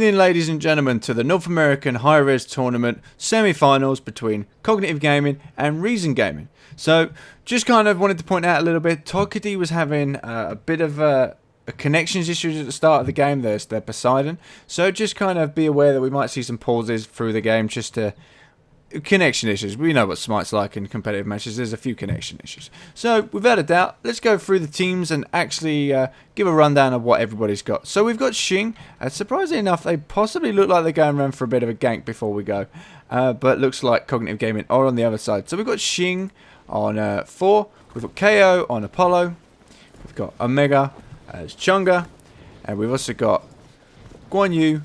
evening, ladies and gentlemen, to the North American Hi Rez tournament semi-finals between Cognitive Gaming and Reason Gaming. So, just kind of wanted to point out a little bit, Tokidi was having a bit of a connections issues at the start of the game. There's their Poseidon. So, just kind of be aware that we might see some pauses through the game just to... Connection issues. We know what Smite's like in competitive matches. There's a few connection issues. So, without a doubt, let's go through the teams and actually give a rundown of what everybody's got. So, we've got Xing. Surprisingly enough, they possibly look like they're going around for a bit of a gank before we go. But looks like Cognitive Gaming are on the other side. So, we've got Xing on 4. We've got KO on Apollo. We've got Omega as Chunga. And we've also got Guan Yu.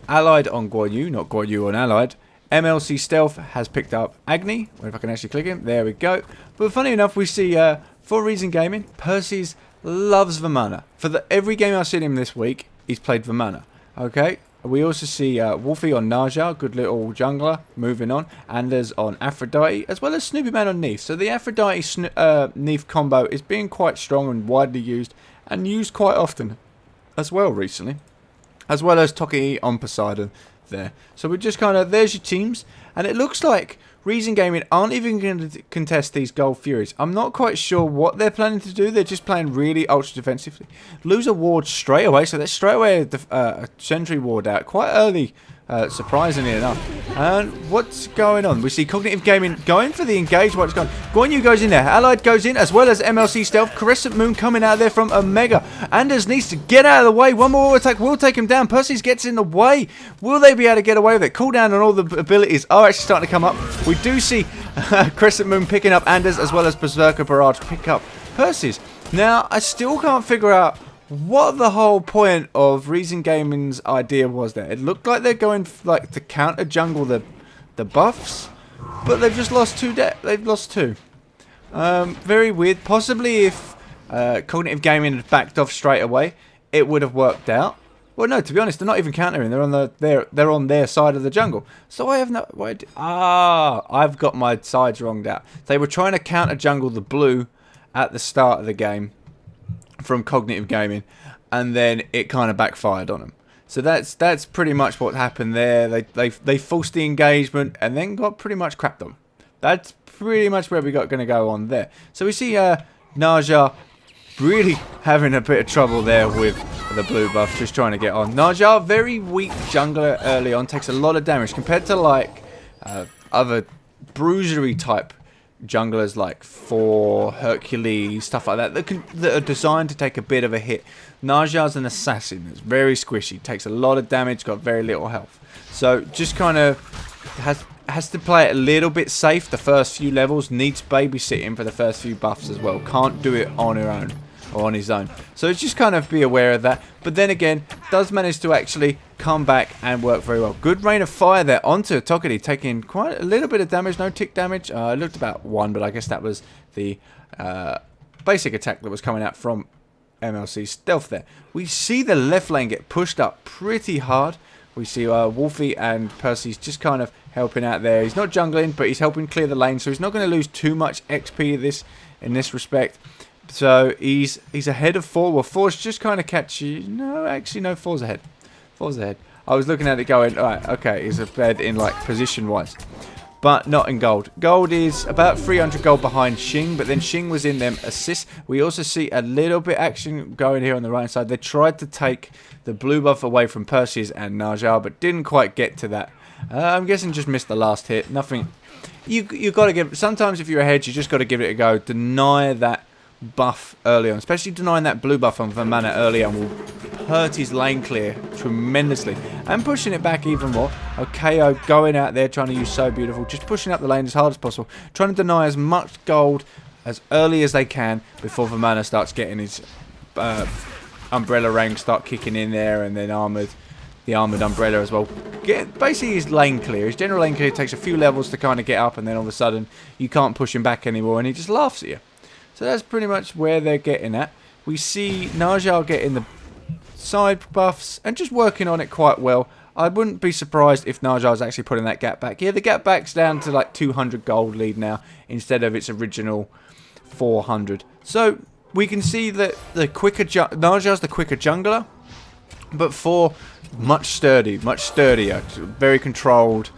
Allied on Guan Yu, not Guan Yu on Allied. MLC Stealth has picked up Agni. Wonder if I can actually click him. There we go. But funny enough, we see, for Reason Gaming, Percy's loves Vamana. For every game I've seen him this week, he's played Vamana. Okay. We also see Wolfie on Naja, good little jungler, moving on. Anders on Aphrodite, as well as Snoopy Man on Neef. So the Aphrodite Neef combo is being quite strong and widely used, and used quite often as well recently. As well as Toki on Poseidon. There. So we're just kind of, there's your teams, and it looks like Reason Gaming aren't even going to contest these Gold Furies. I'm not quite sure what they're planning to do. They're just playing really ultra defensively. Lose a ward straight away, so they're straight away a sentry ward out quite early, surprisingly enough. And what's going on? We see Cognitive Gaming going for the engage. What's going on? Guan Yu goes in there. Allied goes in, as well as MLC Stealth. Crescent Moon coming out there from Omega. Anders needs to get out of the way. One more attack will take him down. Perseus gets in the way. Will they be able to get away with it? Cooldown on all the abilities are actually starting to come up. We do see Crescent Moon picking up Anders, as well as Berserker Barrage pick up Perseus. Now, I still can't figure out what the whole point of Reason Gaming's idea was there. It looked like they're going to counter jungle the buffs, but they've just lost two. They've lost two. Very weird. Possibly if Cognitive Gaming had backed off straight away, it would have worked out. Well, no. To be honest, they're not even countering. They're on their side of the jungle. So I have no. I've got my sides wronged out. They were trying to counter jungle the blue at the start of the game from Cognitive Gaming, and then it kind of backfired on them. So that's pretty much what happened there. They forced the engagement and then got pretty much crapped on. That's pretty much where we got going to go on there. So we see Naja really having a bit of trouble there with the blue buff, just trying to get on. Naja, very weak jungler early on, takes a lot of damage compared to like other bruisery type junglers like Hercules, stuff like that, that are designed to take a bit of a hit. Naja's an assassin. It's very squishy, takes a lot of damage, got very little health. So just kind of has to play it a little bit safe the first few levels, needs babysitting for the first few buffs as well. Can't do it on her own or on his own. So just kind of be aware of that. But then again, does manage to actually come back and work very well. Good rain of fire there onto Tokidi, taking quite a little bit of damage, no tick damage. It looked about 1, but I guess that was the basic attack that was coming out from MLC Stealth there. We see the left lane get pushed up pretty hard. We see Wolfie and Percy's just kind of helping out there. He's not jungling, but he's helping clear the lane, so he's not going to lose too much XP in this respect. So he's ahead of 4. Well, 4's just kind of catchy. No, actually, no, 4's ahead. 4's ahead. I was looking at it going, alright, okay, he's ahead in like position-wise, but not in gold. Gold is about 300 gold behind Xing, but then Xing was in them assists. We also see a little bit action going here on the right side. They tried to take the blue buff away from Perseus and Naja, but didn't quite get to that. I'm guessing just missed the last hit. Nothing. You got to give. Sometimes if you're ahead, you just got to give it a go. Deny that buff early on, especially denying that blue buff on Vamana early on will hurt his lane clear tremendously, and pushing it back even more. KO going out there trying to use So Beautiful, just pushing up the lane as hard as possible, trying to deny as much gold as early as they can before Vamana starts getting his umbrella range start kicking in there, and then the armoured umbrella as well. Basically his lane clear, his general lane clear takes a few levels to kind of get up, and then all of a sudden you can't push him back anymore and he just laughs at you. So that's pretty much where they're getting at. We see Naja getting the side buffs and just working on it quite well. I wouldn't be surprised if Naja's actually putting that gap back. Yeah, the gap back's down to like 200 gold lead now instead of its original 400. So we can see that Naja's the quicker jungler. But 4, much sturdier, very controlled.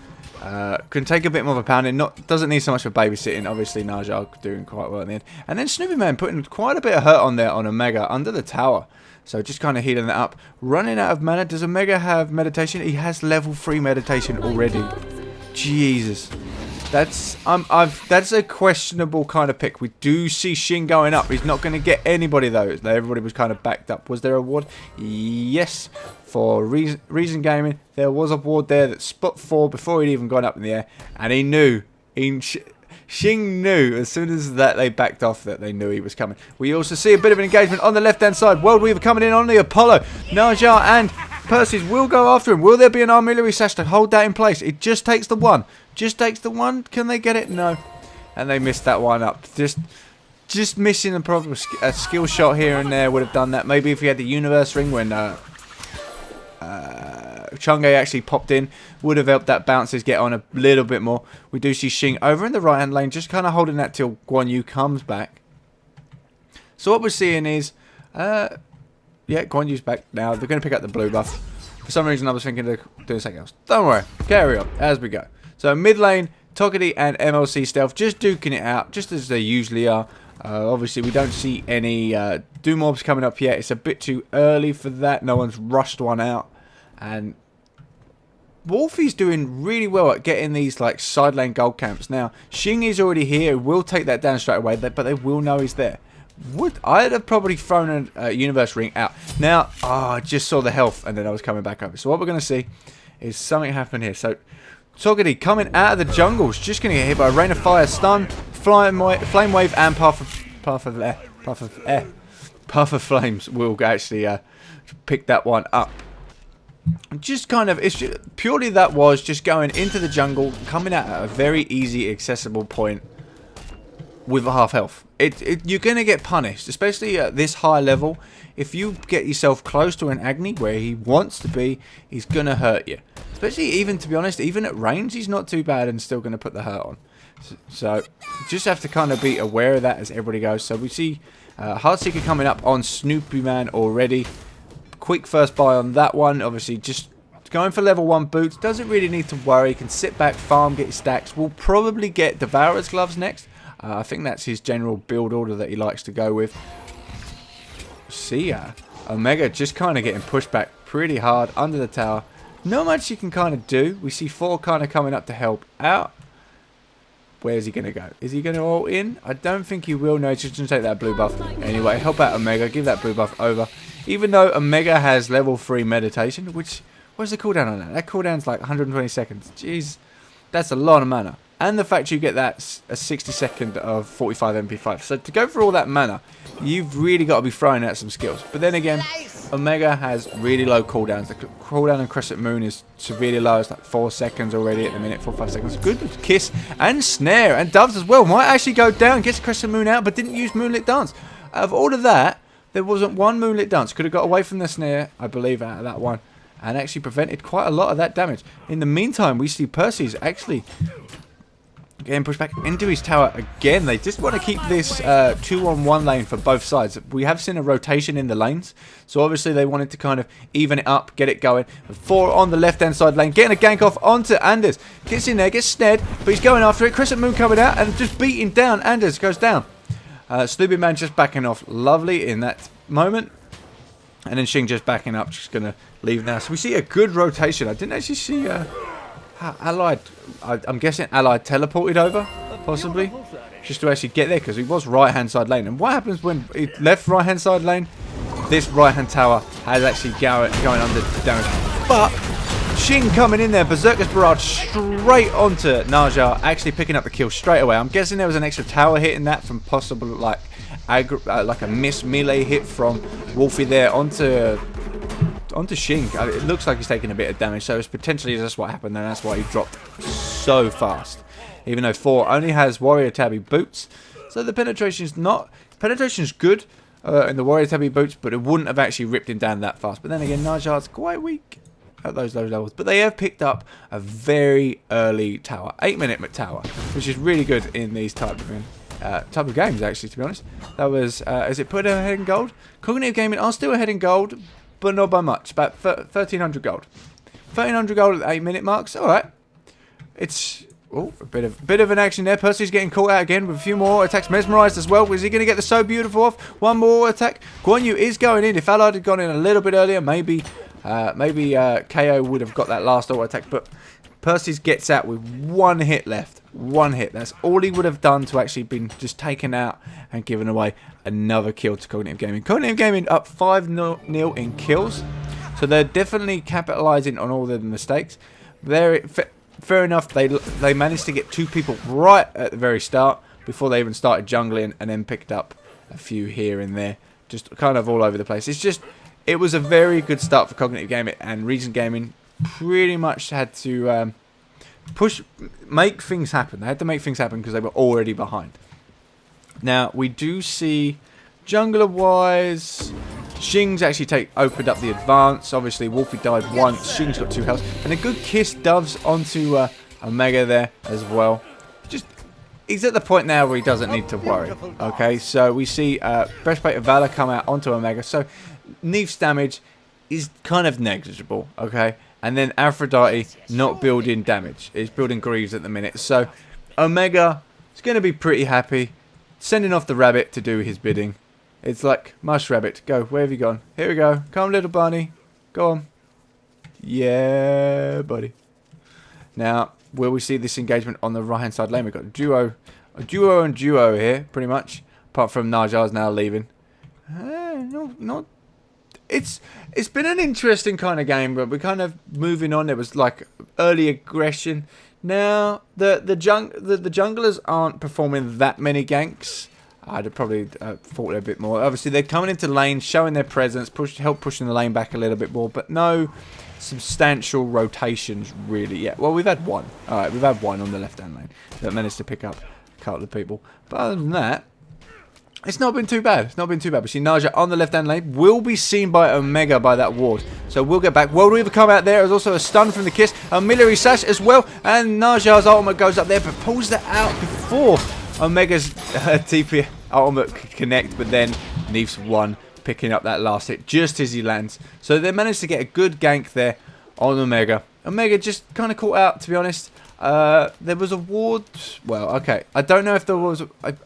Can take a bit more of a pounding. Doesn't need so much for babysitting. Obviously, Najar doing quite well in the end. And then Snoopy Man putting quite a bit of hurt on there on Omega under the tower. So just kind of healing that up. Running out of mana. Does Omega have meditation? He has level 3 meditation already. Jesus. That's a questionable kind of pick. We do see Shin going up. He's not going to get anybody though. Everybody was kind of backed up. Was there a ward? Yes. For Reason Gaming, there was a ward there that spot 4 before he'd even gone up in the air. And he knew. Shin knew as soon as they backed off that they knew he was coming. We also see a bit of an engagement on the left-hand side. World Weaver coming in on the Apollo. Najar and Perseus will go after him. Will there be an artillery sash to hold that in place? It just takes the one. Just takes the one. Can they get it? No. And they missed that one up. Just missing a proper skill shot here and there would have done that. Maybe if he had the universe ring when Chang'e actually popped in, would have helped that bouncers get on a little bit more. We do see Xing over in the right hand lane, just kind of holding that till Guan Yu comes back. So what we're seeing is, yeah, Guan Yu's back now. They're going to pick up the blue buff. For some reason I was thinking of doing something else. Don't worry, carry on as we go. So mid lane, Tokidi and MLC Stealth just duking it out, just as they usually are. Obviously we don't see any Doom Orbs coming up yet. It's a bit too early for that. No one's rushed one out. And Wolfie's doing really well at getting these like side lane gold camps. Now, Xing is already here. Will take that down straight away, but they will know he's there. I'd have probably thrown a universe ring out. Now, I just saw the health and then I was coming back over. So what we're going to see is something happen here. So Togedy coming out of the jungle is just going to get hit by a rain of fire, stun, flame wave, and path of flames will actually pick that one up. Just kind of, it's just, purely that was just going into the jungle, coming out at a very easy, accessible point with a half health. You're going to get punished, especially at this high level. If you get yourself close to an Agni where he wants to be, he's going to hurt you. Especially even, to be honest, even at range, he's not too bad and still going to put the hurt on. So, just have to kind of be aware of that as everybody goes. So we see Heartseeker coming up on Snoopy Man already. Quick first buy on that one. Obviously, just going for level 1 boots. Doesn't really need to worry. He can sit back, farm, get his stacks. We'll probably get Devourer's Gloves next. I think that's his general build order that he likes to go with. See ya. Omega just kind of getting pushed back pretty hard under the tower. Not much he can kind of do. We see 4 kind of coming up to help out. Where's he going to go? Is he going to ult in? I don't think he will. No, he's just going to take that blue buff. Anyway, help out Omega. Give that blue buff over. Even though Omega has level 3 meditation, which, what's the cooldown on that? That cooldown's like 120 seconds. Jeez, that's a lot of mana. And the fact you get that a 60 second of 45 MP5. So to go for all that mana, you've really got to be throwing out some skills. But then again, Omega has really low cooldowns. The cooldown on Crescent Moon is severely low. It's like 4 seconds already at the minute, 4-5 seconds. Good kiss and snare. And Doves as well might actually go down, gets Crescent Moon out, but didn't use Moonlit Dance. Out of all of that, there wasn't one Moonlit Dance. Could have got away from the snare, I believe, out of that one. And actually prevented quite a lot of that damage. In the meantime, we see Perseus actually getting pushed back into his tower again. They just want to keep this 2-on-1 lane for both sides. We have seen a rotation in the lanes, so obviously they wanted to kind of even it up, get it going. 4 on the left-hand side lane, getting a gank off onto Anders. Gets in there, gets snared, but he's going after it. Crescent Moon coming out and just beating down. Anders goes down. Snoopy Man just backing off lovely in that moment. And then Xing just backing up, just going to leave now. So we see a good rotation. I didn't actually see Allied, I'm guessing Allied teleported over, possibly, just to actually get there, because he was right-hand side lane. And what happens when he left right-hand side lane? This right-hand tower has actually going under damage. But Xing coming in there, Berserker's Barrage straight onto Najar, actually picking up the kill straight away. I'm guessing there was an extra tower hit in that from possible, like a miss melee hit from Wolfie there onto Xing. It looks like he's taking a bit of damage, so it's potentially just what happened, and that's why he dropped so fast. Even though 4 only has Warrior Tabby boots, so the penetration's good in the Warrior Tabby boots, but it wouldn't have actually ripped him down that fast. But then again, Najar's quite weak at those low levels. But they have picked up a very early tower, 8-minute tower, which is really good in these type of games. Actually, to be honest, that was is it put ahead in gold? Cognitive Gaming are still ahead in gold. but not by much. About 1,300 gold. 1,300 gold at the 8-minute marks. All right. It's a bit of an action there. Percy's getting caught out again with a few more attacks. Mesmerized as well. Is he going to get the So Beautiful off? One more attack. Guan Yu is going in. If Allied had gone in a little bit earlier, maybe KO would have got that last auto attack. But Percy's gets out with one hit left. One hit. That's all he would have done to actually been just taken out and given away another kill to Cognitive Gaming. Cognitive Gaming up 5-0 in kills. So they're definitely capitalizing on all their mistakes. Fair enough, they managed to get 2 people right at the very start before they even started jungling, and then picked up a few here and there, just kind of all over the place. It was a very good start for Cognitive Gaming, and Reason Gaming pretty much had to make things happen. They had to make things happen because they were already behind. Now, we do see jungler-wise, Xing's actually opened up the advance. Obviously, Wolfie died once. Xing's got 2 health. And a good kiss doves onto Omega there as well. He's at the point now where he doesn't need to worry. Okay, so we see Breastplate of Valor come out onto Omega. So Neef's damage is kind of negligible. Okay, and then Aphrodite not building damage. He's building Greaves at the minute. So Omega is going to be pretty happy. Sending off the rabbit to do his bidding. It's like, Mush Rabbit, go. Where have you gone? Here we go. Come, little bunny. Go on. Yeah, buddy. Now, will we see this engagement on the right-hand side lane? We've got a duo and duo here, pretty much. Apart from Najar's now leaving. It's been an interesting kind of game, but we're kind of moving on. There was like early aggression. Now, the junglers aren't performing that many ganks. I'd have probably thought a bit more. Obviously, they're coming into lane, showing their presence, help pushing the lane back a little bit more, but no substantial rotations really yet. Well, we've had one. All right, we've had one on the left-hand lane that managed to pick up a couple of people. But other than that, it's not been too bad. It's not been too bad. We see Naja on the left-hand lane. Will be seen by Omega by that ward. So we'll get back. World Weaver come out there. There's also a stun from the kiss. A Military Sash as well. And Naja's ultimate goes up there, but pulls that out before Omega's TP ultimate could connect. But then Neef's one, picking up that last hit just as he lands. So they managed to get a good gank there on Omega. Omega just kind of caught out, to be honest. There was a ward. Well, okay. I don't know if there was.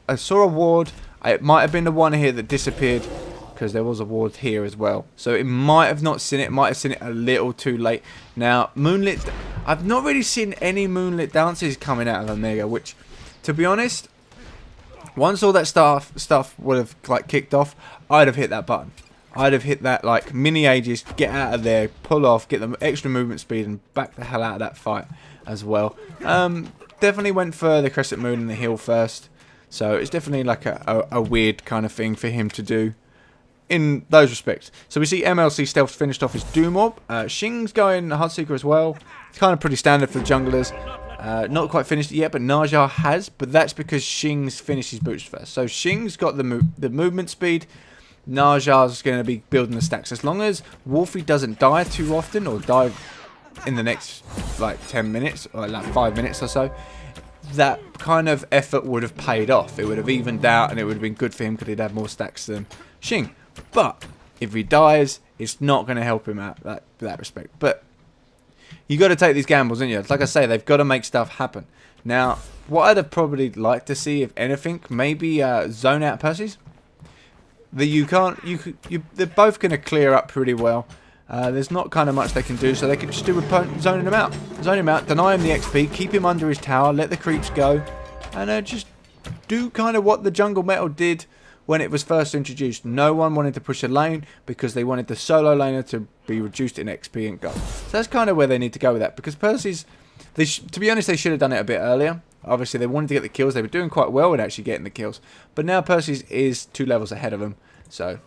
I saw a ward. It might have been the one here that disappeared, because there was a ward here as well. So it might have not seen it. Might have seen it a little too late. Now, Moonlit... I've not really seen any Moonlit dances coming out of Omega, which, to be honest, once all that stuff would have like kicked off, I'd have hit that button. I'd have hit that like mini Aegis, get out of there, pull off, get them extra movement speed, and back the hell out of that fight as well. Definitely went for the Crescent Moon and the heal first. So it's definitely like a weird kind of thing for him to do in those respects. So we see MLC Stealth finished off his Doom Orb. Xing's going Heartseeker as well. It's kind of pretty standard for the junglers. Not quite finished it yet, but Naja has. But that's because Xing's finished his boost first. So Xing's got the movement speed. Naja's going to be building the stacks. As long as Wolfie doesn't die too often, or die in the next like 10 minutes, or like 5 minutes or so, that kind of effort would have paid off. It would have evened out, and it would have been good for him because he'd have more stacks than Xing. But if he dies, it's not going to help him out that respect. But you got to take these gambles, ain't you? Like I say, they've got to make stuff happen. Now, what I'd have probably liked to see, if anything, maybe zone out Percy's. They're both going to clear up pretty well. There's not kind of much they can do, so they can just do with zoning him out. Zone him out, deny him the XP, keep him under his tower, let the creeps go, and just do kind of what the jungle metal did when it was first introduced. No one wanted to push a lane because they wanted the solo laner to be reduced in XP and gold. So that's kind of where they need to go with that, because Percy's, to be honest, they should have done it a bit earlier. Obviously, they wanted to get the kills. They were doing quite well with actually getting the kills. But now Percy's is 2 levels ahead of them, so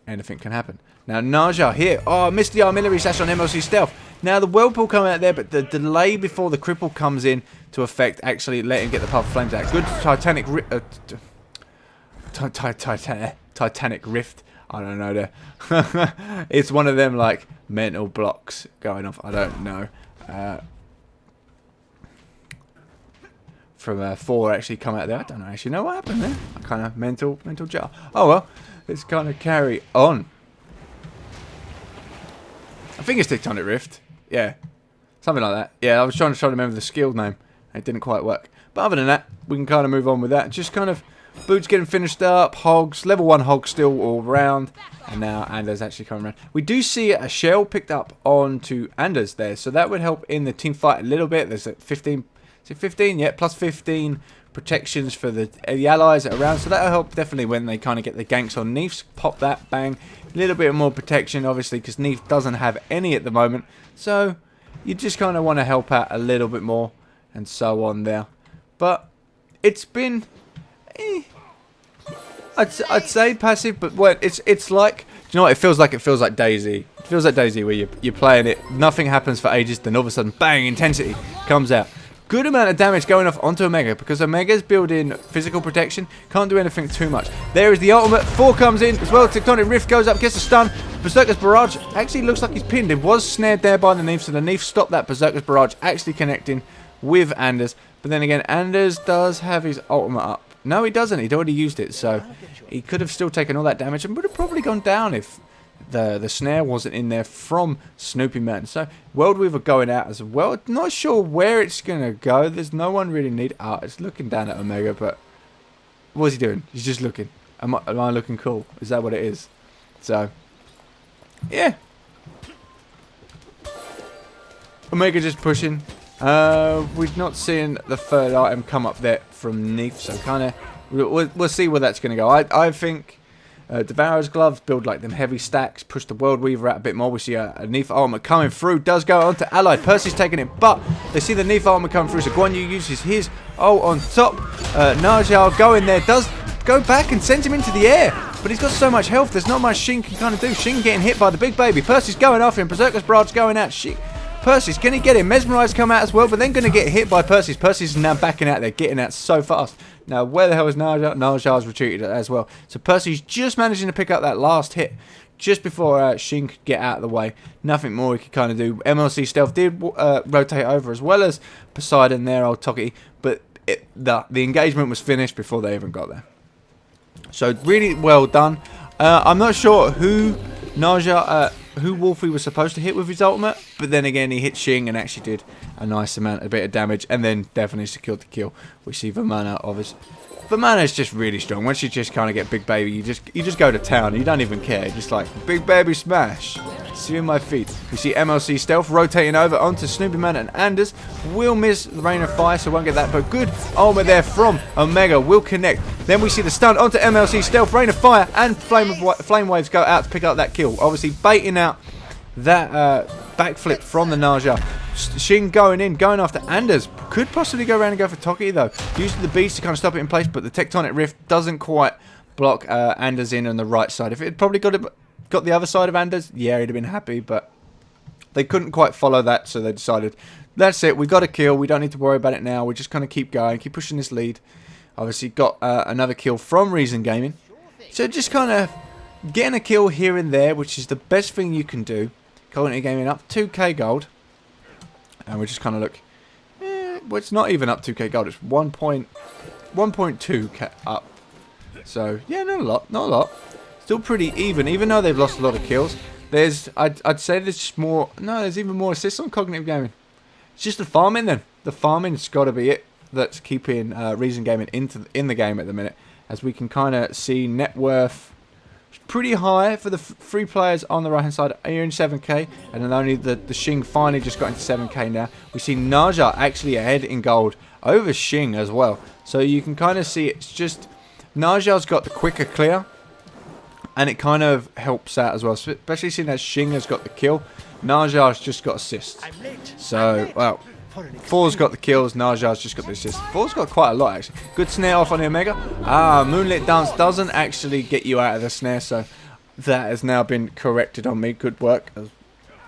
anything can happen. Now, Naja here. Oh, missed the artillery sash on MLC Stealth. Now, the Whirlpool coming out there, but the delay before the cripple comes in to effect actually let him get the Path of Flames out. Good Titanic Titanic Rift. I don't know there. It's one of them, like, mental blocks going off. I don't know. From 4 actually come out there. I don't actually know what happened there. I kind of mental jar. Oh, well. Let's kind of carry on. I think it's Tectonic Rift. Yeah. Something like that. Yeah, I was trying to remember the skill name. It didn't quite work. But other than that, we can kind of move on with that. Just kind of boots getting finished up. Hogs. Level 1 hogs still all round. And now Anders actually coming around. We do see a shell picked up onto Anders there. So that would help in the team fight a little bit. There's a 15... Is it 15? Yeah, plus 15 protections for the allies around. So that'll help definitely when they kind of get the ganks on Neefs. Pop that. Bang. A little bit more protection, obviously, because Neef doesn't have any at the moment. So you just kind of want to help out a little bit more. And so on there. But it's been... I'd say passive, but what it's like, do you know what it feels like? It feels like Daisy. It feels like Daisy where you're playing it, nothing happens for ages, then all of a sudden, bang, intensity comes out. Good amount of damage going off onto Omega because Omega's building physical protection, can't do anything too much. There is the ultimate, 4 comes in as well, Tectonic Rift goes up, gets a stun. Berserker's Barrage actually looks like he's pinned. It was snared there by the Neef, so the Neef stopped that Berserker's Barrage actually connecting with Anders. But then again, Anders does have his ultimate up. No, he doesn't. He'd already used it, so he could have still taken all that damage and would have probably gone down if the snare wasn't in there from Snoopy Man. So World Weaver going out as well. Not sure where it's going to go. There's no one really need... Ah, it's looking down at Omega, but what's he doing? He's just looking. Am I looking cool? Is that what it is? So, yeah. Omega just pushing. We've not seen the third item come up there from Neef, so kind of we'll see where that's going to go. I think Devourer's Gloves build like them heavy stacks, push the World Weaver out a bit more. We see a Neef ultimate coming through, does go onto Allied. Percy's taking it, but they see the Neef ultimate come through, so Guan Yu uses his ult on top. Najal going there, does go back and sends him into the air, but he's got so much health, there's not much Shin can kind of do. Shin getting hit by the big baby. Percy's going after him, Berserker's Barrage going out. Percy's going to get him. Mesmerized come out as well, but then going to get hit by Percy's. Percy's now backing out there, getting out so fast. Now, where the hell is Narjar? Narjar's retreated as well. So Percy's just managing to pick up that last hit just before Shin could get out of the way. Nothing more he could kind of do. MLC Stealth did rotate over as well as Poseidon there, old Toki, but the engagement was finished before they even got there. So really well done. I'm not sure who Narjar... who Wolfie was supposed to hit with his ultimate, but then again he hit Shing and actually did a nice amount, a bit of damage, and then definitely secured the kill. We see Vamana obviously. Vamana is just really strong. Once you just kind of get Big Baby, you just go to town. You don't even care. You're just like Big Baby smash. See you in my feet. We see MLC Stealth rotating over onto Snoopy Man and Anders. Will miss the Rain of Fire, so won't get that. But good ultimate there from Omega. Will connect. Then we see the stun onto MLC Stealth, Rain of Fire, and Flame Waves go out to pick up that kill. Obviously baiting out that backflip from the Naja. Shin going in, going after Anders. Could possibly go around and go for Toki though. Using the beast to kind of stop it in place, but the Tectonic Rift doesn't quite block Anders in on the right side. If it had probably got the other side of Anders, yeah, he'd have been happy, but they couldn't quite follow that, so they decided, that's it, we got a kill, we don't need to worry about it now, we just kind of keep going, keep pushing this lead. Obviously got another kill from Reason Gaming, so just kind of getting a kill here and there, which is the best thing you can do. Cognitive Gaming up 2k gold, and we just kind of look, well, it's not even up 2k gold, it's 1.2k up, so yeah, not a lot. Still pretty even though they've lost a lot of kills. I'd say there's just more. No, there's even more assists on Cognitive Gaming. It's just the farming then. The farming's got to be it that's keeping Reason Gaming in the game at the minute. As we can kind of see, net worth pretty high for the three players on the right hand side. Here in 7k, and then only the Shing finally just got into 7k now. We see Naja actually ahead in gold over Shing as well. So you can kind of see it's just Naja's got the quicker clear. And it kind of helps out as well, especially seeing as Shing has got the kill. Naja's just got assists. So, well, Four's got the kills, Naja's just got the assists. Four's got quite a lot, actually. Good snare off on the Omega. Moonlit Dance doesn't actually get you out of the snare, so that has now been corrected on me. Good work.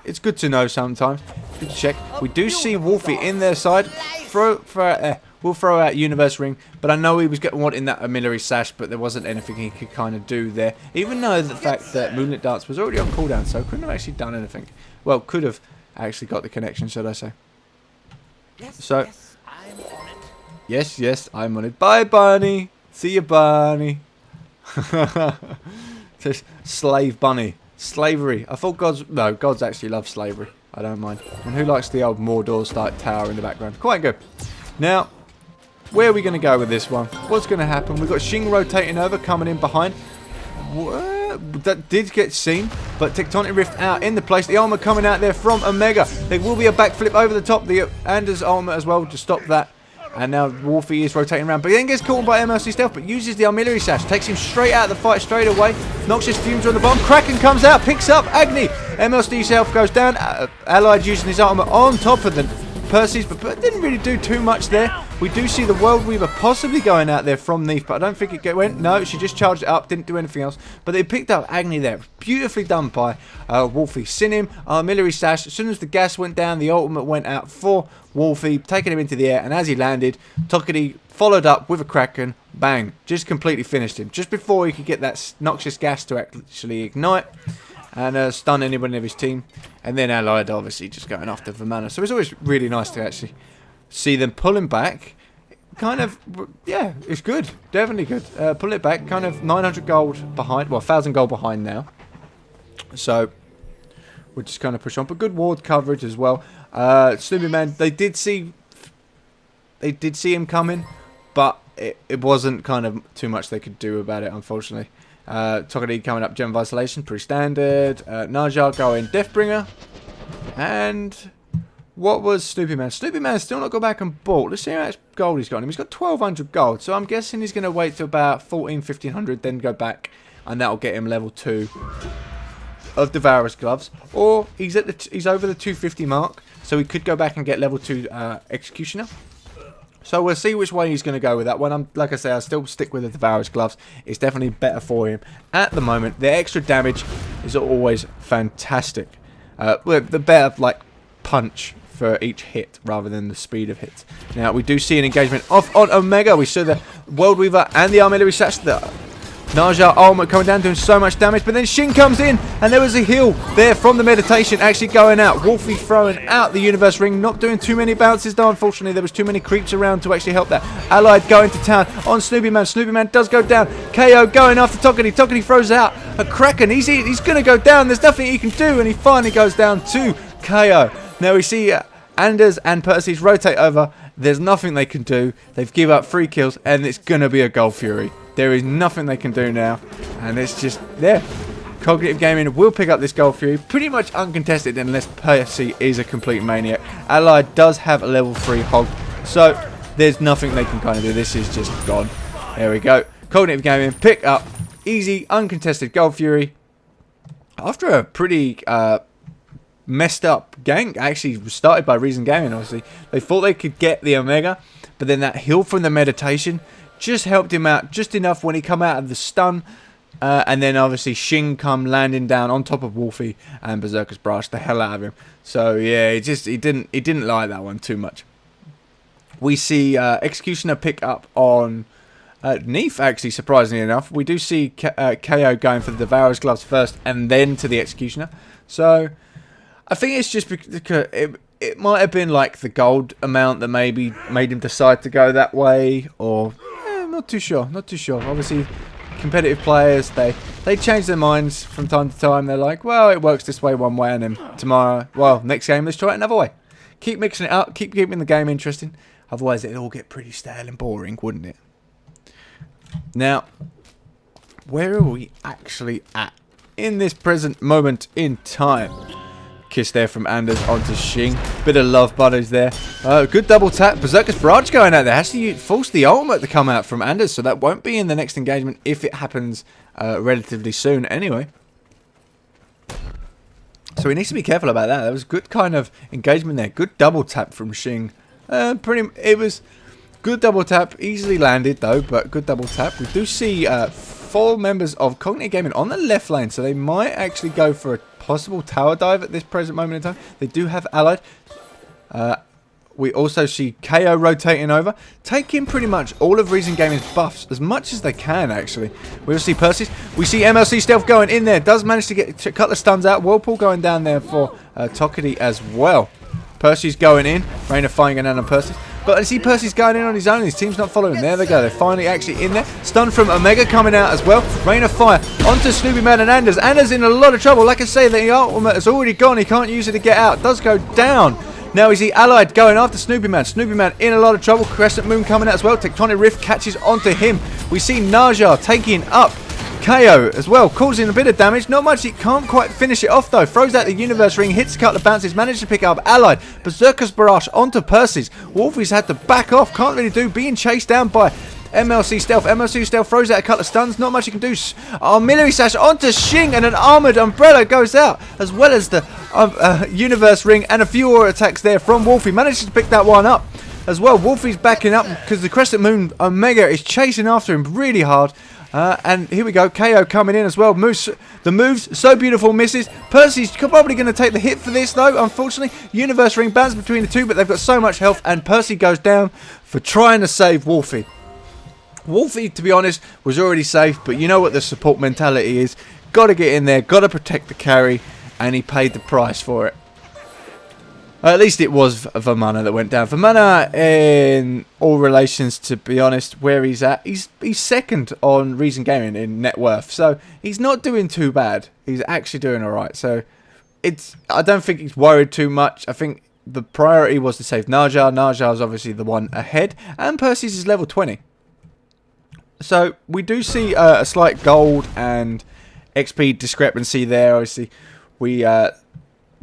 It's good to know sometimes. Good to check. We do see Wolfie in their side. We'll throw out Universe Ring, but I know he was wanting that Amilary Sash, but there wasn't anything he could kind of do there. Even though the fact that Moonlit Dance was already on cooldown, so couldn't have actually done anything. Well, could have actually got the connection, should I say. So, yes, I'm on it. Bye, Barney. See you, Barney. Just slave bunny. Slavery. I thought gods... No, gods actually love slavery. I don't mind. And who likes the old Mordor-style tower in the background? Quite good. Now, where are we going to go with this one? What's going to happen? We've got Shing rotating over, coming in behind. That did get seen, but Tectonic Rift out in the place. The armor coming out there from Omega. There will be a backflip over the top. The Anders armor as well to stop that. And now Wolfie is rotating around, but then gets caught by MLC Stealth, but uses the artillery sash, takes him straight out of the fight straight away. Noxious Fumes are on the bottom. Kraken comes out, picks up Agni. MLC Stealth goes down. Allied using his armor on top of the Percy's, but didn't really do too much there. We do see the World Weaver possibly going out there from Neef, but I don't think it went. No, she just charged it up, didn't do anything else. But they picked up Agni there. Beautifully done by Wolfie. Sin him, artillery sash. As soon as the gas went down, the ultimate went out for Wolfie, taking him into the air. And as he landed, Tokidi followed up with a Kraken. Bang. Just completely finished him. Just before he could get that noxious gas to actually ignite and stun anybody of his team. And then Allied obviously just going after Vamana. So it's always really nice to actually see them pulling back. Kind of, yeah, it's good. Definitely good. Pull it back. Kind of 900 gold behind. Well, 1,000 gold behind now. So we'll just kind of push on. But good ward coverage as well. Snoopy Man, they did see him coming. But it wasn't kind of too much they could do about it, unfortunately. Tokadi coming up, Gem of Isolation, pretty standard. Najar going Deathbringer. And what was Snoopy Man? Snoopy Man still not got back and bought. Let's see how much gold he's got on him. He's got 1,200 gold. So I'm guessing he's going to wait till about 1,500, then go back. And that'll get him level 2 of Devourer's Gloves. Or he's over the 250 mark. So he could go back and get level 2 Executioner. So we'll see which way he's going to go with that one. Like I say, I'll still stick with the Devourer's Gloves. It's definitely better for him at the moment. The extra damage is always fantastic. The better, like, punch for each hit rather than the speed of hits. Now, we do see an engagement off on Omega. We saw the World Weaver and the artillery sash. The Naja ultimate coming down, doing so much damage, but then Shin comes in, and there was a heal there from the meditation actually going out. Wolfie throwing out the universe ring, not doing too many bounces though, unfortunately. There was too many creeps around to actually help that. Allied going to town on Snoopy Man. Snoopy Man does go down. KO going after Tokidi. Tokidi throws out a Kraken. He's going to go down. There's nothing he can do, and he finally goes down to KO. Now we see Anders and Percy's rotate over. There's nothing they can do. They've given up 3 kills, and it's going to be a Gold Fury. There is nothing they can do now, and it's just there. Cognitive Gaming will pick up this Gold Fury pretty much uncontested unless Percy is a complete maniac. Allied does have a level 3 hog, so there's nothing they can kind of do. This is just gone. There we go. Cognitive Gaming pick up easy uncontested Gold Fury after a pretty messed up gang. Actually started by Reason Gaming, obviously. They thought they could get the Omega, but then that heal from the meditation just helped him out just enough when he come out of the stun. And then obviously Shing come landing down on top of Wolfie, and Berserker's brushed the hell out of him. So yeah, he didn't like that one too much. We see Executioner pick up on Neef, actually, surprisingly enough. We do see KO going for the Devourer's Gloves first and then to the Executioner. So I think it's just because it might have been like the gold amount that maybe made him decide to go that way, or not too sure. Obviously, competitive players, they change their minds from time to time. They're like, well, it works this way one way, and then tomorrow, well, next game, let's try it another way. Keep mixing it up, keep keeping the game interesting. Otherwise, it'll all get pretty stale and boring, wouldn't it? Now, where are we actually at in this present moment in time? Kiss there from Anders onto Shing. Bit of love buddies there. Good double tap. Berserker's Barrage going out there. Has to force the ultimate to come out from Anders, so that won't be in the next engagement if it happens relatively soon anyway. So he needs to be careful about that. That was good kind of engagement there. Good double tap from Shing. It was good double tap. Easily landed though, but good double tap. We do see 4 members of Cognitive Gaming on the left lane, so they might actually go for a possible tower dive at this present moment in time. They do have Allied. We also see KO rotating over, taking pretty much all of Reason Gaming's buffs as much as they can, actually. We'll see Percy's. We see MLC Stealth going in there. Does manage to cut the stuns out. Whirlpool going down there for Tokidi as well. Percy's going in. Rain of Fire going down on Percy. But I see Percy's going in on his own. His team's not following. There they go. They're finally actually in there. Stun from Omega coming out as well. Rain of Fire onto Snoopy Man and Anders. Anders in a lot of trouble. Like I say, the ultimate has already gone. He can't use it to get out. Does go down. Now we see Allied going after Snoopy Man. Snoopy Man in a lot of trouble. Crescent Moon coming out as well. Tectonic Rift catches onto him. We see Naja taking up KO as well, causing a bit of damage. Not much. He can't quite finish it off though. Throws out the Universe Ring, hits a couple of bounces, manages to pick up Allied. Berserker's Barrage onto Percy's. Wolfie's had to back off. Can't really do. Being chased down by MLC Stealth. MLC Stealth throws out a couple of stuns. Not much he can do. Artillery Sash onto Shing, and an Armored Umbrella goes out, as well as the Universe Ring and a few aura attacks there from Wolfie. Manages to pick that one up as well. Wolfie's backing up because the Crescent Moon Omega is chasing after him really hard. And here we go, KO coming in as well. The moves, so beautiful, misses. Percy's probably going to take the hit for this though, unfortunately. Universe Ring bounces between the two, but they've got so much health, and Percy goes down for trying to save Wolfie. Wolfie, to be honest, was already safe, but you know what the support mentality is. Got to get in there, got to protect the carry, and he paid the price for it. At least it was Vamana that went down. Vamana, in all relations, to be honest, where he's at, he's second on Reason Gaming in net worth. So he's not doing too bad. He's actually doing alright. So I don't think he's worried too much. I think the priority was to save Naja. Naja is obviously the one ahead. And Percy's is level 20. So we do see a slight gold and XP discrepancy there. Obviously,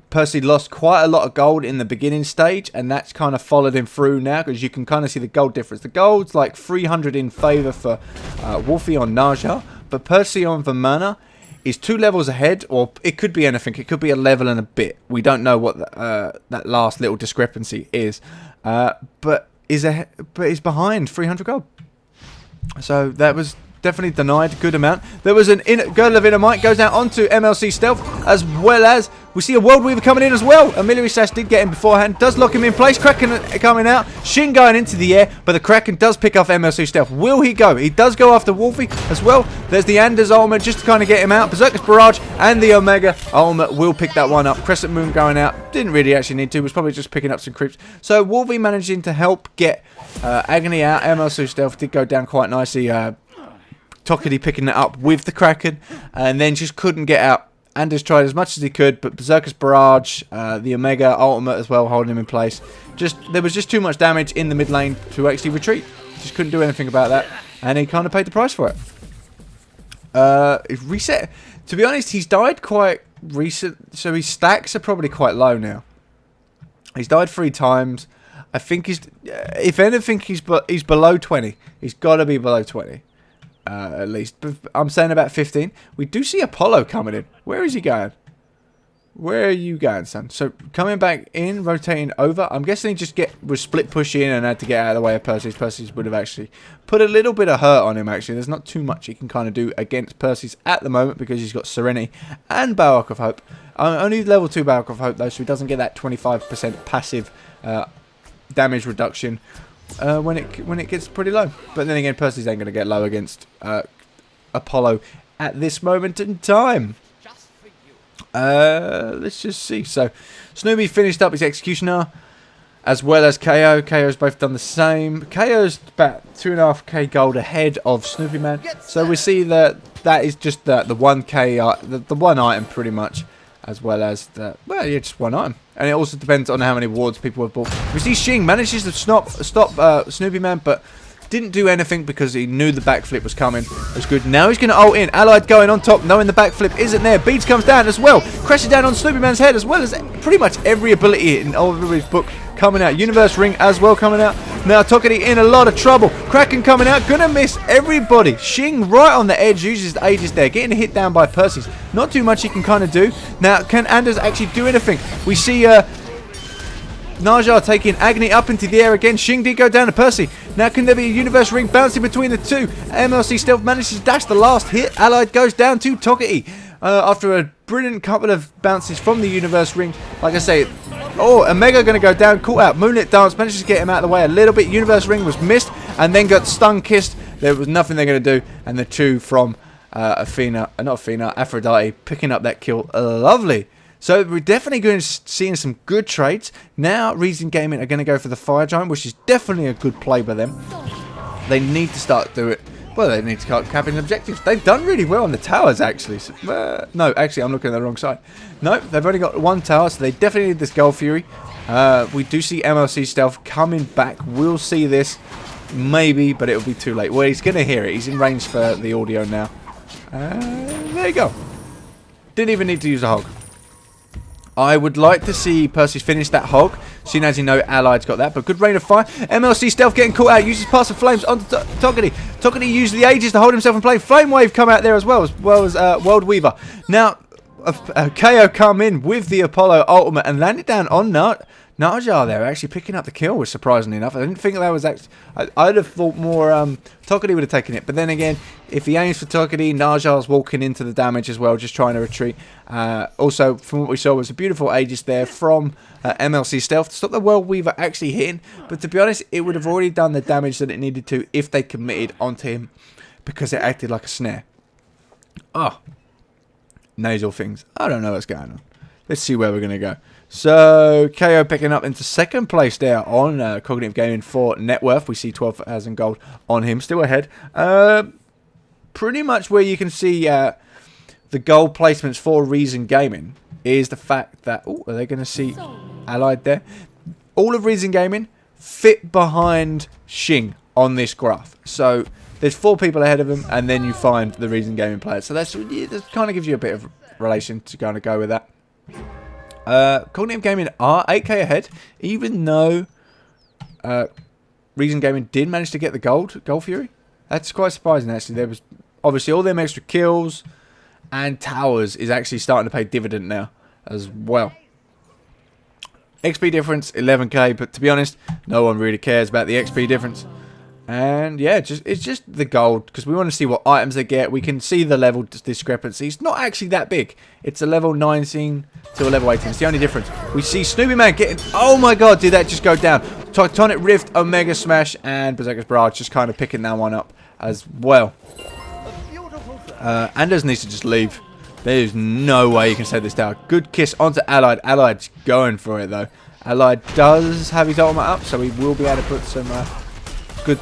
Percy lost quite a lot of gold in the beginning stage, and that's kind of followed him through now, because you can kind of see the gold difference. The gold's like 300 in favour for Wolfie on Naja, but Percy on Vamana is 2 levels ahead, or it could be anything. It could be a level and a bit. We don't know what that last little discrepancy is, but is behind 300 gold. So that was definitely denied. Good amount. There was an Girdle of Inner Might goes out onto MLC Stealth, as well as we see a World Weaver coming in as well. Artillery Sash did get him beforehand. Does lock him in place. Kraken coming out. Shin going into the air, but the Kraken does pick off MLC Stealth. Will he go? He does go after Wolfie as well. There's the Anders ultimate just to kind of get him out. Berserker's Barrage and the Omega ultimate will pick that one up. Crescent Moon going out. Didn't really actually need to. Was probably just picking up some creeps. So Wolfie managing to help get Agony out. MLC Stealth did go down quite nicely. Tokedy picking it up with the Kraken, and then just couldn't get out. Anders tried as much as he could, but Berserker's Barrage, the Omega ultimate as well, holding him in place. There was just too much damage in the mid lane to actually retreat. Just couldn't do anything about that, and he kind of paid the price for it. Reset. To be honest, he's died quite recent, so his stacks are probably quite low now. He's died 3 times. I think if anything, he's below 20. He's got to be below 20. At least. But I'm saying about 15. We do see Apollo coming in. Where is he going? Where are you going, son? So, coming back in, rotating over. I'm guessing he was split push in and had to get out of the way of Percy's. Percy's would have actually put a little bit of hurt on him, actually. There's not too much he can kind of do against Percy's at the moment, because he's got Serenity and Balrock of Hope. Only level 2 Balrock of Hope, though, so he doesn't get that 25% passive damage reduction when it gets pretty low. But then again, Percy's ain't going to get low against Apollo at this moment in time. Let's just see. So Snoopy finished up his Executioner, as well as KO. KO's both done the same. KO's about 2.5k gold ahead of Snoopy Man. So we see that is just the 1k, the one item pretty much, as well as just one item. And it also depends on how many wards people have bought. We see Shing manages to stop Snoopy Man, but didn't do anything because he knew the backflip was coming. It was good. Now he's going to ult in. Allied going on top, knowing the backflip isn't there. Beads comes down as well. Crashes down on Snoopy Man's head, as well as pretty much every ability in Oliver's book coming out. Universe Ring as well coming out. Now Tokedy in a lot of trouble. Kraken coming out. Gonna miss everybody. Shing right on the edge. Uses the Aegis there. Getting hit down by Percy's. Not too much he can kind of do. Now, can Anders actually do anything? We see Naja taking Agony up into the air again. Shing did go down to Percy. Now can there be a Universe Ring bouncing between the two? MLC Stealth manages to dash the last hit. Allied goes down to Tokedy. After a brilliant couple of bounces from the Universe Ring. Like I say, Omega going to go down. Caught out. Moonlit Dance manages to get him out of the way a little bit. Universe Ring was missed and then got stun kissed. There was nothing they're going to do. And the two from Aphrodite picking up that kill. Lovely. So we're definitely going to seeing some good trades. Now Reason Gaming are going to go for the Fire Giant, which is definitely a good play by them. They need to start doing it. Well, they need to start capping objectives. They've done really well on the towers, actually. So, no, actually, I'm looking at the wrong side. No, they've only got one tower, so they definitely need this Gold Fury. We do see MLC Stealth coming back. We'll see this, maybe, but it'll be too late. Well, he's going to hear it. He's in range for the audio now. There you go. Didn't even need to use a hog. I would like to see Percy finish that hog, seeing as you know Allied's got that, but good rain of fire. MLC Stealth getting caught out, uses Pass of Flames onto Toggedy. Toggedy used the Aegis to hold himself in play. Flame Wave come out there as well as World Weaver. Now, KO come in with the Apollo ultimate and landed down on Najar there, actually picking up the kill, surprisingly enough. I didn't think that was actually... I'd have thought more Toggedy would have taken it. But then again, if he aims for Toggedy, Najar's walking into the damage as well, just trying to retreat. Also, from what we saw, was a beautiful Aegis there from MLC Stealth to stop the World Weaver actually hitting. But to be honest, it would have already done the damage that it needed to if they committed onto him, because it acted like a snare. Oh, nasal things. I don't know what's going on. Let's see where we're going to go. So, KO picking up into second place there on Cognitive Gaming for net worth. We see 12,000 gold on him. Still ahead. Pretty much where you can see the gold placements for Reason Gaming is the fact that... Oh, are they going to see Allied there? All of Reason Gaming fit behind Xing on this graph. So, there's 4 people ahead of him, and then you find the Reason Gaming players. So, that kind of gives you a bit of relation to kind of go with that. Cognitive Gaming are 8k ahead, even though Reason Gaming did manage to get the Gold Fury. That's quite surprising, actually. There was obviously all them extra kills, and towers is actually starting to pay dividend now as well. XP difference 11k, but to be honest, no one really cares about the XP difference. And yeah, it's just the gold, because we want to see what items they get. We can see the level discrepancy. It's not actually that big. It's a level 19 to a level 18. It's the only difference. We see Snoopy Man getting... Oh my god, did that just go down? Tectonic Rift, Omega Smash, and Berserker's Barrage just kind of picking that one up as well. Anders needs to just leave. There's no way you can save this tower. Good kiss onto Allied. Allied's going for it, though. Allied does have his ultimate up, so he will be able to put some good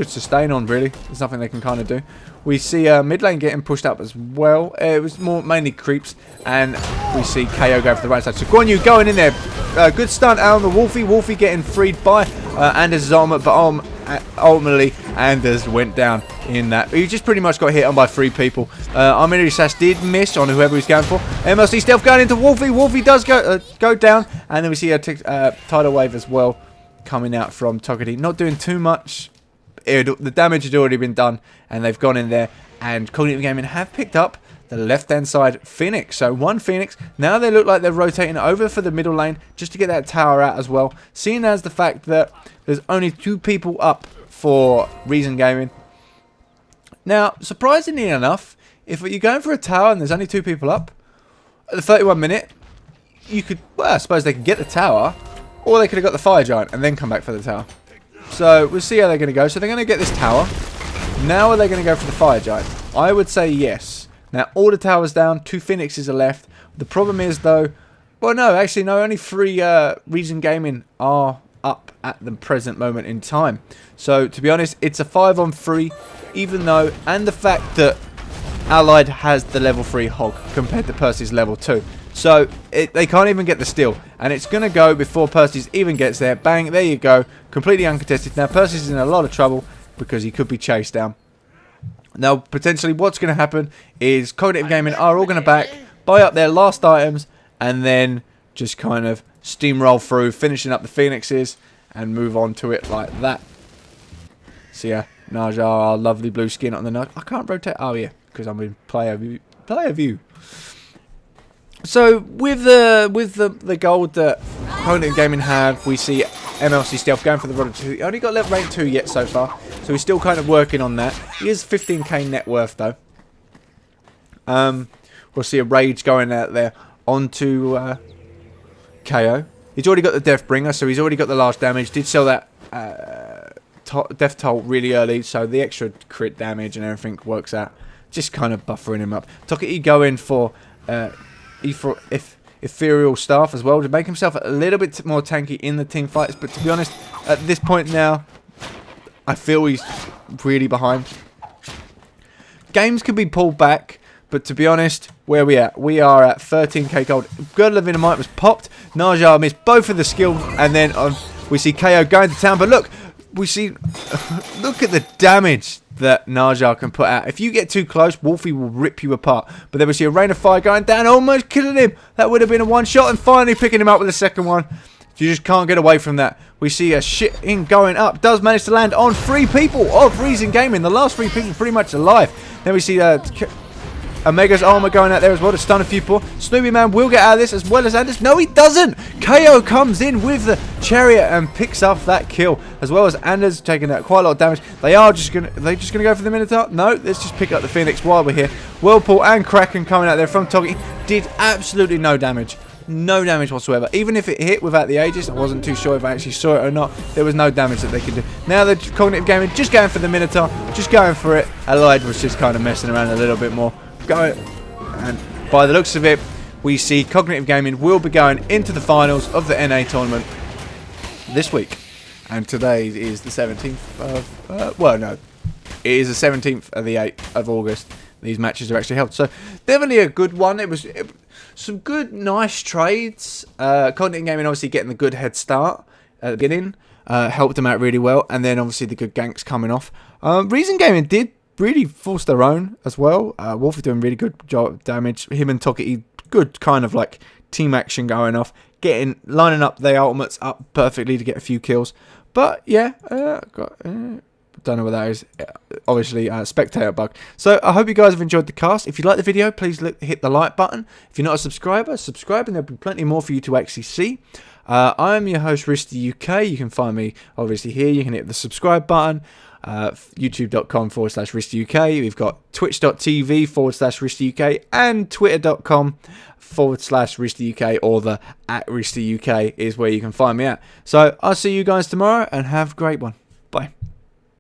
sustain on, really. There's nothing they can kind of do. We see mid lane getting pushed up as well. It was mainly creeps, and we see KO go for the right side. So Guan Yu going in there. Good stunt out on the Wolfie. Wolfie getting freed by Anders' ultimate, but ultimately Anders went down in that. He just pretty much got hit on by 3 people. Arminius Sash did miss on whoever he's going for. MLC Stealth going into Wolfie. Wolfie does go down, and then we see a tidal wave as well coming out from Toggedy. Not doing too much. The damage had already been done, and they've gone in there, and Cognitive Gaming have picked up the left-hand side Phoenix. So 1 Phoenix. Now they look like they're rotating over for the middle lane just to get that tower out as well. Seeing as the fact that there's only 2 people up for Reason Gaming. Now, surprisingly enough, if you're going for a tower and there's only 2 people up, at the 31 minute, you could, well, I suppose they could get the tower, or they could have got the Fire Giant and then come back for the tower. So, we'll see how they're going to go. So, they're going to get this tower. Now, are they going to go for the Fire Giant? I would say yes. Now, all the towers down. 2 Phoenixes are left. The problem is, though... Well, no, actually, no. Only 3 Reason Gaming are up at the present moment in time. So, to be honest, it's a 5-on-3. Even though... And the fact that Allied has the level 3 hog compared to Percy's level 2. So, they can't even get the steal. And it's going to go before Percy's even gets there. Bang, there you go. Completely uncontested. Now, Percy's in a lot of trouble because he could be chased down. Now, potentially, what's going to happen is Cognitive Gaming are all going to buy up their last items, and then just kind of steamroll through, finishing up the Phoenixes, and move on to it like that. So, yeah, Najar, our lovely blue skin on the nose. I can't rotate. Oh, yeah, because I'm in player view. So with the gold that Cognitive Gaming have, we see MLC Stealth going for the Rodder 2. He only got level rank 2 yet so far, so he's still kind of working on that. He is 15k net worth though. We'll see a Rage going out there onto KO. He's already got the Death Bringer, so he's already got the large damage. Did sell that Death Toll really early, so the extra crit damage and everything works out. Just kind of buffering him up. Toggedy going for... ethereal staff as well to make himself a little bit more tanky in the team fights. But to be honest, at this point now, I feel he's really behind. Games can be pulled back, but to be honest, where are we at? We are at 13k gold. Girdle of Dynamite was popped. Najar missed both of the skills, and then we see KO going to town. But look, we see, look at the damage that Najar can put out. If you get too close, Wolfie will rip you apart. But then we see a Rain of Fire going down, almost killing him. That would have been a one shot, and finally picking him up with a second one. You just can't get away from that. We see a shit in going up. Does manage to land on 3 people of Reason Gaming. The last 3 people pretty much alive. Then we see Omega's armor going out there as well to stun a few people. Snoopy Man will get out of this as well as Anders. No, he doesn't. KO comes in with the chariot and picks up that kill, as well as Anders taking out quite a lot of damage. They just gonna go for the Minotaur? No, let's just pick up the Phoenix while we're here. Whirlpool and Kraken coming out there from Togi did absolutely no damage. No damage whatsoever. Even if it hit without the Aegis, I wasn't too sure if I actually saw it or not. There was no damage that they could do. Now the Cognitive Gaming just going for the Minotaur, just going for it. Allied was just kind of messing around a little bit more. And by the looks of it, we see Cognitive Gaming will be going into the finals of the NA tournament this week. And today is the 17th of, well, no, it is the 17th of the 8th of August. These matches are actually held. So definitely a good one. It was some good, nice trades. Cognitive Gaming obviously getting the good head start at the beginning. Helped them out really well. And then obviously the good ganks coming off. Reason Gaming did really force their own as well. Wolfie doing really good job damage. Him and Tokiti, good kind of like team action going off. Lining up their ultimates up perfectly to get a few kills. But yeah, don't know what that is. Obviously, spectator bug. So I hope you guys have enjoyed the cast. If you like the video, please hit the like button. If you're not a subscriber, subscribe, and there'll be plenty more for you to actually see. I am your host, Risty UK. You can find me obviously here. You can hit the subscribe button. YouTube.com/Risty UK. We've got Twitch.tv/Risty UK and Twitter.com/Risty UK, or the @Risty UK is where you can find me at. So I'll see you guys tomorrow and have a great one. Bye.